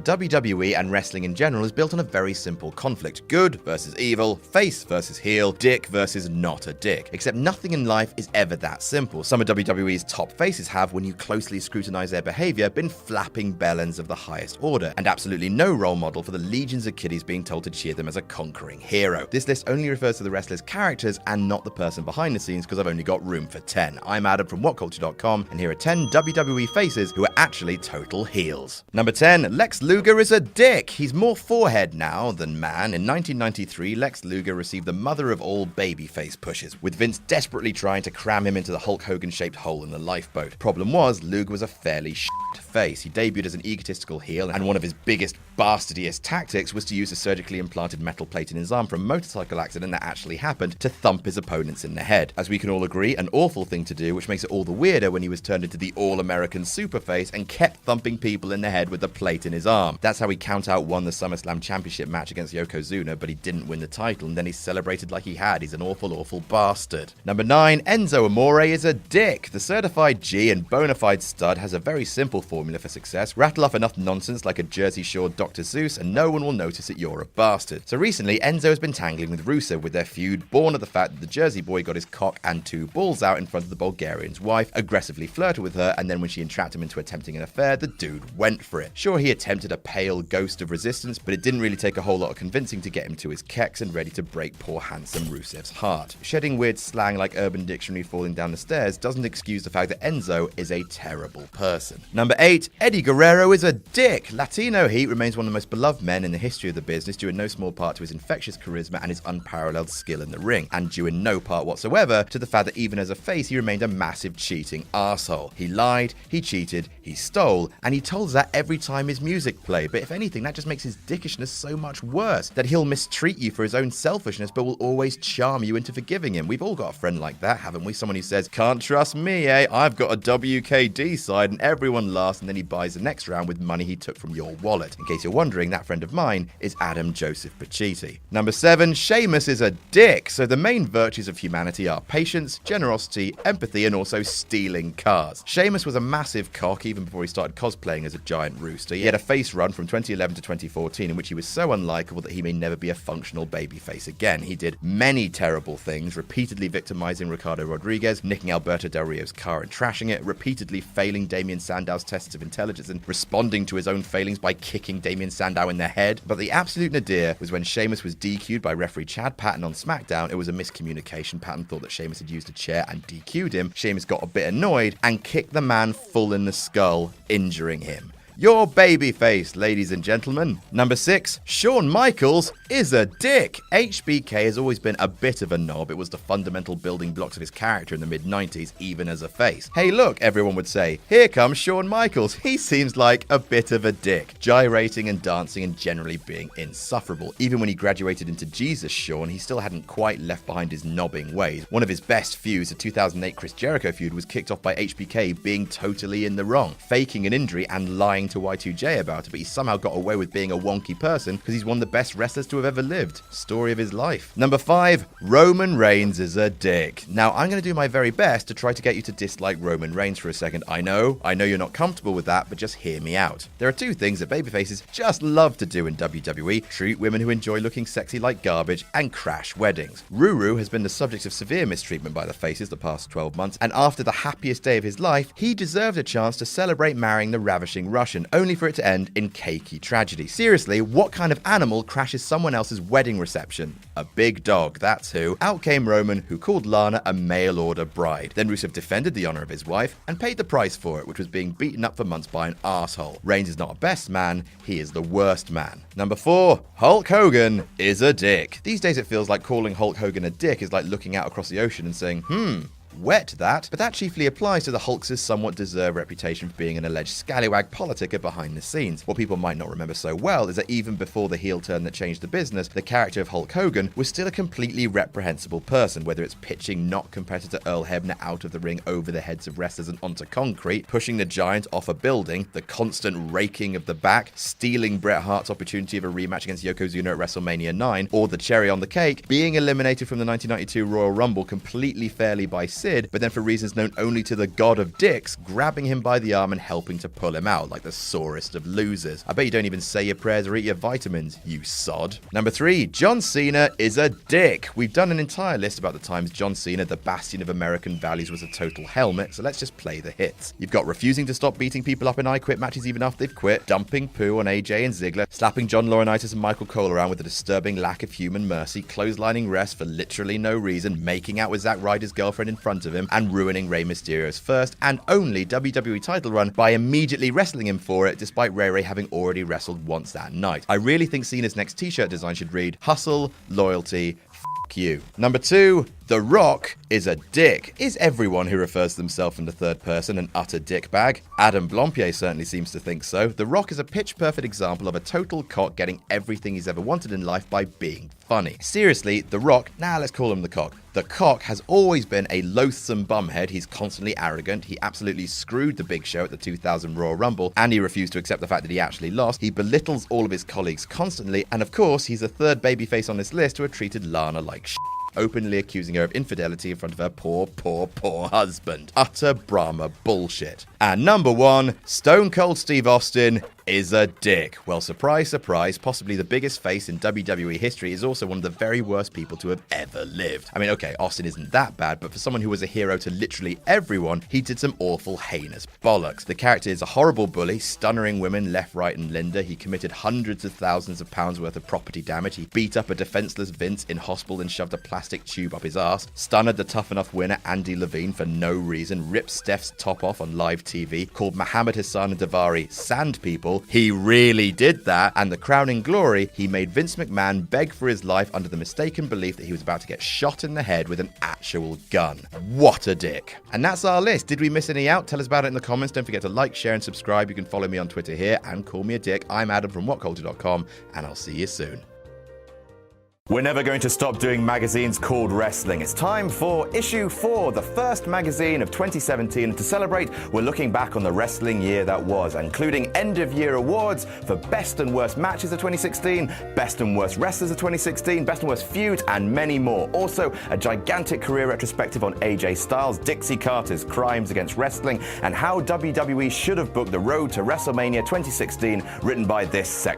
WWE and wrestling in general is built on a very simple conflict. Good versus evil, face versus heel, dick versus not a dick. Except nothing in life is ever that simple. Some of WWE's top faces have, when you closely scrutinize their behavior, been flapping bellends of the highest order, and absolutely no role model for the legions of kiddies being told to cheer them as a conquering hero. This list only refers to the wrestlers' characters and not the person behind the scenes, because I've only got room for 10. I'm Adam from WhatCulture.com, and here are 10 WWE faces who are actually total heels. Number 10, Lex Luger is a dick. He's more forehead now than man. In 1993, Lex Luger received the mother of all babyface pushes, with Vince desperately trying to cram him into the Hulk Hogan-shaped hole in the lifeboat. Problem was, Luger was a fairly face. He debuted as an egotistical heel, and one of his biggest bastardiest tactics was to use a surgically implanted metal plate in his arm from a motorcycle accident that actually happened to thump his opponents in the head. As we can all agree, an awful thing to do, which makes it all the weirder when he was turned into the all-American superface and kept thumping people in the head with the plate in his arm. That's how he count-out won the SummerSlam Championship match against Yokozuna, but he didn't win the title, and then he celebrated like he had. He's an awful, awful bastard. Number 9, Enzo Amore is a dick. The certified G and bona fide stud has a very simple formula for success. Rattle off enough nonsense like a Jersey Shore Dr. Zeus, and no one will notice that you're a bastard. So recently, Enzo has been tangling with Rusev with their feud born of the fact that the Jersey boy got his cock and 2 balls out in front of the Bulgarian's wife, aggressively flirted with her, and then when she entrapped him into attempting an affair, the dude went for it. Sure, he attempted a pale ghost of resistance, but it didn't really take a whole lot of convincing to get him to his keks and ready to break poor handsome Rusev's heart. Shedding weird slang like Urban Dictionary falling down the stairs doesn't excuse the fact that Enzo is a terrible person. Number 8, Eddie Guerrero is a dick. Latino Heat remains one of the most beloved men in the history of the business, due in no small part to his infectious charisma and his unparalleled skill in the ring, and due in no part whatsoever to the fact that even as a face he remained a massive cheating arsehole. He lied, he cheated, he stole, and he told us that every time his music played, but if anything that just makes his dickishness so much worse, that he'll mistreat you for his own selfishness but will always charm you into forgiving him. We've all got a friend like that, haven't we? Someone who says, "Can't trust me, eh? I've got a WKD side," and everyone laughs, and then he buys the next round with money he took from your wallet. In case you're wondering, that friend of mine is Adam Joseph Pacitti. Number 7, Sheamus is a dick. So the main virtues of humanity are patience, generosity, empathy, and also stealing cars. Sheamus was a massive cock even before he started cosplaying as a giant rooster. He had a face run from 2011 to 2014 in which he was so unlikable that he may never be a functional babyface again. He did many terrible things, repeatedly victimizing Ricardo Rodriguez, nicking Alberto Del Rio's car and trashing it, repeatedly failing Damien Sandow's tests of intelligence and responding to his own failings by kicking Damien Sandow in the head. But the absolute nadir was when Sheamus was DQ'd by referee Chad Patton on SmackDown. It was a miscommunication. Patton thought that Sheamus had used a chair and DQ'd him. Sheamus got a bit annoyed and kicked the man full in the skull, injuring him. Your babyface, ladies and gentlemen. Number 6, Shawn Michaels is a dick. HBK has always been a bit of a knob. It was the fundamental building blocks of his character in the mid-90s, even as a face. Hey look, everyone would say, here comes Shawn Michaels. He seems like a bit of a dick, gyrating and dancing and generally being insufferable. Even when he graduated into Jesus Shawn, he still hadn't quite left behind his knobbing ways. One of his best feuds, the 2008 Chris Jericho feud, was kicked off by HBK being totally in the wrong, faking an injury and lying to Y2J about it, but he somehow got away with being a wonky person because he's one of the best wrestlers to have ever lived. Story of his life. Number 5, Roman Reigns is a dick. Now, I'm going to do my very best to try to get you to dislike Roman Reigns for a second. I know you're not comfortable with that, but just hear me out. There are 2 things that babyfaces just love to do in WWE: treat women who enjoy looking sexy like garbage and crash weddings. Ruru has been the subject of severe mistreatment by the faces the past 12 months, and after the happiest day of his life, he deserved a chance to celebrate marrying the ravishing Russian, only for it to end in cakey tragedy. Seriously, what kind of animal crashes someone else's wedding reception? A big dog, that's who. Out came Roman, who called Lana a mail-order bride. Then Rusev defended the honor of his wife and paid the price for it, which was being beaten up for months by an arsehole. Reigns is not a best man, he is the worst man. Number 4, Hulk Hogan is a dick. These days it feels like calling Hulk Hogan a dick is like looking out across the ocean and saying, wet that, but that chiefly applies to the Hulk's somewhat deserved reputation for being an alleged scallywag politica behind the scenes. What people might not remember so well is that even before the heel turn that changed the business, the character of Hulk Hogan was still a completely reprehensible person, whether it's pitching not competitor Earl Hebner out of the ring over the heads of wrestlers and onto concrete, pushing the Giant off a building, the constant raking of the back, stealing Bret Hart's opportunity of a rematch against Yokozuna at WrestleMania 9, or the cherry on the cake, being eliminated from the 1992 Royal Rumble completely fairly by Sid, but then for reasons known only to the god of dicks, grabbing him by the arm and helping to pull him out like the sorest of losers. I bet you don't even say your prayers or eat your vitamins, you sod. Number 3, John Cena is a dick. We've done an entire list about the times John Cena, the bastion of American values, was a total helmet, so let's just play the hits. You've got refusing to stop beating people up in I Quit matches even after they've quit, dumping poo on AJ and Ziggler, slapping John Laurinaitis and Michael Cole around with a disturbing lack of human mercy, clotheslining refs for literally no reason, making out with Zack Ryder's girlfriend in front of him, and ruining Rey Mysterio's first and only WWE title run by immediately wrestling him for it, despite Ray having already wrestled once that night. I really think Cena's next t-shirt design should read, hustle, loyalty, you. Number 2, The Rock is a dick. Is everyone who refers to themselves in the third person an utter dickbag? Adam Blompier certainly seems to think so. The Rock is a pitch-perfect example of a total cock getting everything he's ever wanted in life by being funny. Seriously, The Rock, let's call him the cock. The cock has always been a loathsome bumhead. He's constantly arrogant. He absolutely screwed the Big Show at the 2000 Royal Rumble, and he refused to accept the fact that he actually lost. He belittles all of his colleagues constantly, and of course, he's the third babyface on this list who had treated Lana like shit, openly accusing her of infidelity in front of her poor husband. Utter Brahma bullshit. And number 1, Stone Cold Steve Austin is a dick. Well, surprise, surprise, possibly the biggest face in WWE history is also one of the very worst people to have ever lived. I mean, okay, Austin isn't that bad, but for someone who was a hero to literally everyone, he did some awful, heinous bollocks. The character is a horrible bully, stunnering women left, right, and Linda. He committed hundreds of thousands of pounds worth of property damage. He beat up a defenseless Vince in hospital and shoved a plastic tube up his ass. Stunned the Tough Enough winner Andy Levine for no reason. Ripped Steph's top off on live TV. Called Muhammad Hassan and Davari sand people. He really did that. And the crowning glory, he made Vince McMahon beg for his life under the mistaken belief that he was about to get shot in the head with an actual gun. What a dick. And that's our list. Did we miss any out? Tell us about it in the comments. Don't forget to like, share, and subscribe. You can follow me on Twitter here and call me a dick. I'm Adam from WhatCulture.com, and I'll see you soon. We're never going to stop doing magazines called wrestling. It's time for issue 4, the first magazine of 2017. And to celebrate, we're looking back on the wrestling year that was, including end-of-year awards for best and worst matches of 2016, best and worst wrestlers of 2016, best and worst feuds, and many more. Also, a gigantic career retrospective on AJ Styles, Dixie Carter's crimes against wrestling, and how WWE should have booked the road to WrestleMania 2016, written by this section.